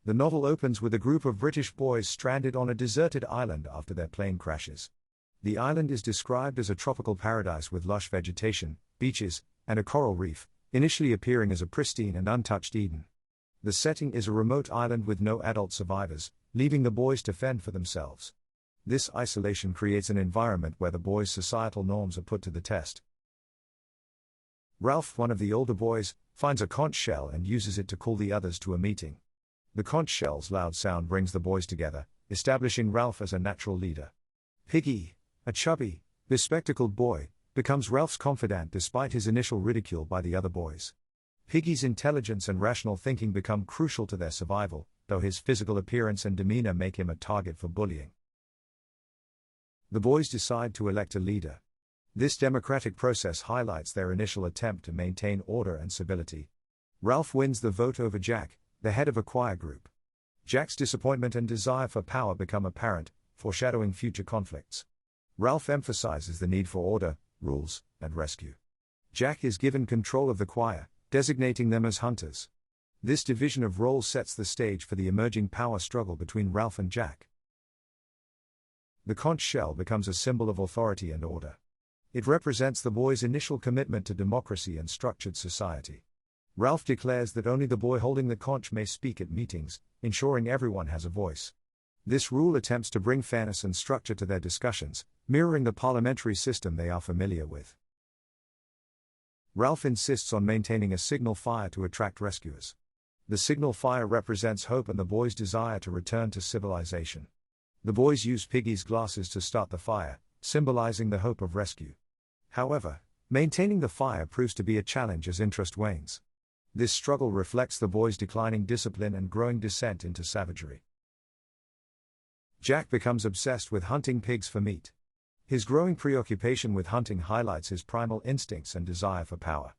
The novel opens with a group of British boys stranded on a deserted island after their plane crashes. The island is described as a tropical paradise with lush vegetation, beaches, and a coral reef, initially appearing as a pristine and untouched Eden. The setting is a remote island with no adult survivors, leaving the boys to fend for themselves. This isolation creates an environment where the boys' societal norms are put to the test. Ralph, one of the older boys, finds a conch shell and uses it to call the others to a meeting. The conch shell's loud sound brings the boys together, establishing Ralph as a natural leader. Piggy, a chubby, bespectacled boy, becomes Ralph's confidant despite his initial ridicule by the other boys. Piggy's intelligence and rational thinking become crucial to their survival, though his physical appearance and demeanor make him a target for bullying. The boys decide to elect a leader. This democratic process highlights their initial attempt to maintain order and civility. Ralph wins the vote over Jack, the head of a choir group. Jack's disappointment and desire for power become apparent, foreshadowing future conflicts. Ralph emphasizes the need for order, rules, and rescue. Jack is given control of the choir, designating them as hunters. This division of roles sets the stage for the emerging power struggle between Ralph and Jack. The conch shell becomes a symbol of authority and order. It represents the boys' initial commitment to democracy and structured society. Ralph declares that only the boy holding the conch may speak at meetings, ensuring everyone has a voice. This rule attempts to bring fairness and structure to their discussions, mirroring the parliamentary system they are familiar with. Ralph insists on maintaining a signal fire to attract rescuers. The signal fire represents hope and the boys' desire to return to civilization. The boys use Piggy's glasses to start the fire, symbolizing the hope of rescue. However, maintaining the fire proves to be a challenge as interest wanes. This struggle reflects the boys' declining discipline and growing descent into savagery. Jack becomes obsessed with hunting pigs for meat. His growing preoccupation with hunting highlights his primal instincts and desire for power.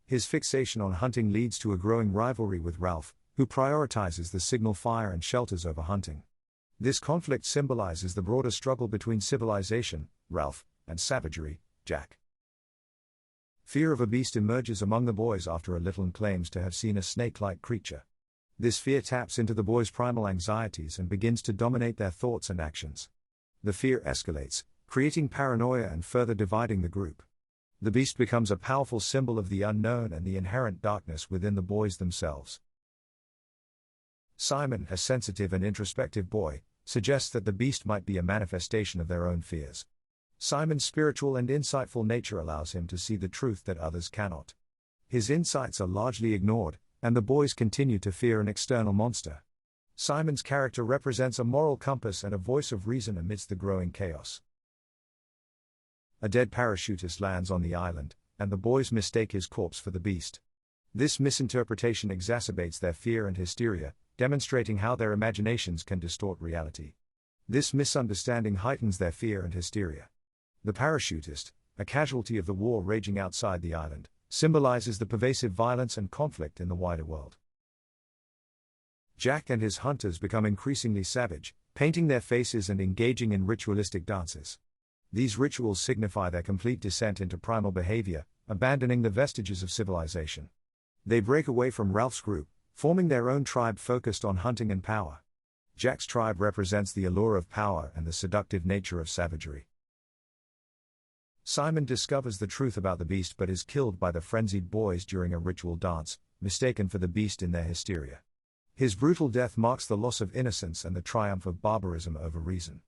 His fixation on hunting leads to a growing rivalry with Ralph, who prioritizes the signal fire and shelters over hunting. This conflict symbolizes the broader struggle between civilization, Ralph, and savagery, Jack. Fear of a beast emerges among the boys after a little claims to have seen a snake-like creature. This fear taps into the boys' primal anxieties and begins to dominate their thoughts and actions. The fear escalates, creating paranoia and further dividing the group. The beast becomes a powerful symbol of the unknown and the inherent darkness within the boys themselves. Simon, a sensitive and introspective boy, suggests that the beast might be a manifestation of their own fears. Simon's spiritual and insightful nature allows him to see the truth that others cannot. His insights are largely ignored, and the boys continue to fear an external monster. Simon's character represents a moral compass and a voice of reason amidst the growing chaos. A dead parachutist lands on the island, and the boys mistake his corpse for the beast. This misinterpretation exacerbates their fear and hysteria, demonstrating how their imaginations can distort reality. This misunderstanding heightens their fear and hysteria. The parachutist, a casualty of the war raging outside the island, symbolizes the pervasive violence and conflict in the wider world. Jack and his hunters become increasingly savage, painting their faces and engaging in ritualistic dances. These rituals signify their complete descent into primal behavior, abandoning the vestiges of civilization. They break away from Ralph's group, forming their own tribe focused on hunting and power. Jack's tribe represents the allure of power and the seductive nature of savagery. Simon discovers the truth about the beast but is killed by the frenzied boys during a ritual dance, mistaken for the beast in their hysteria. His brutal death marks the loss of innocence and the triumph of barbarism over reason.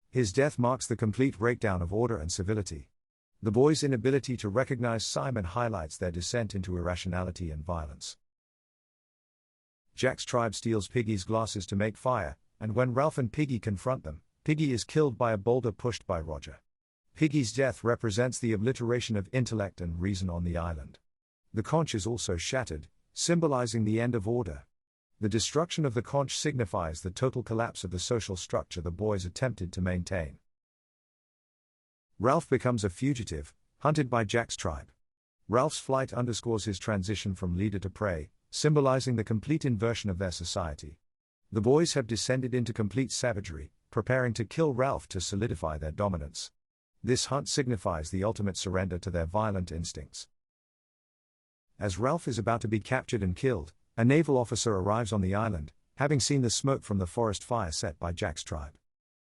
His death marks the complete breakdown of order and civility. The boys' inability to recognize Simon highlights their descent into irrationality and violence. Jack's tribe steals Piggy's glasses to make fire, and when Ralph and Piggy confront them, Piggy is killed by a boulder pushed by Roger. Piggy's death represents the obliteration of intellect and reason on the island. The conch is also shattered, symbolizing the end of order. The destruction of the conch signifies the total collapse of the social structure the boys attempted to maintain. Ralph becomes a fugitive, hunted by Jack's tribe. Ralph's flight underscores his transition from leader to prey, symbolizing the complete inversion of their society. The boys have descended into complete savagery, preparing to kill Ralph to solidify their dominance. This hunt signifies the ultimate surrender to their violent instincts. As Ralph is about to be captured and killed, a naval officer arrives on the island, having seen the smoke from the forest fire set by Jack's tribe.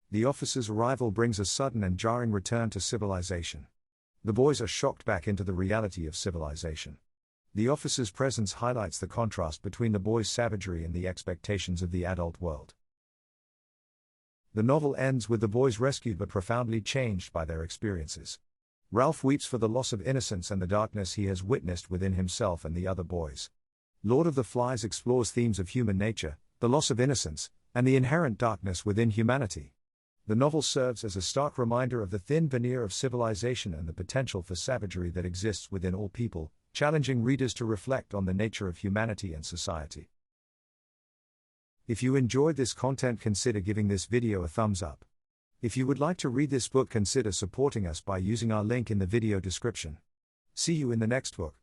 The officer's arrival brings a sudden and jarring return to civilization. The boys are shocked back into the reality of civilization. The officer's presence highlights the contrast between the boys' savagery and the expectations of the adult world. The novel ends with the boys rescued but profoundly changed by their experiences. Ralph weeps for the loss of innocence and the darkness he has witnessed within himself and the other boys. Lord of the Flies explores themes of human nature, the loss of innocence, and the inherent darkness within humanity. The novel serves as a stark reminder of the thin veneer of civilization and the potential for savagery that exists within all people, challenging readers to reflect on the nature of humanity and society. If you enjoyed this content, consider giving this video a thumbs up. If you would like to read this book, consider supporting us by using our link in the video description. See you in the next book.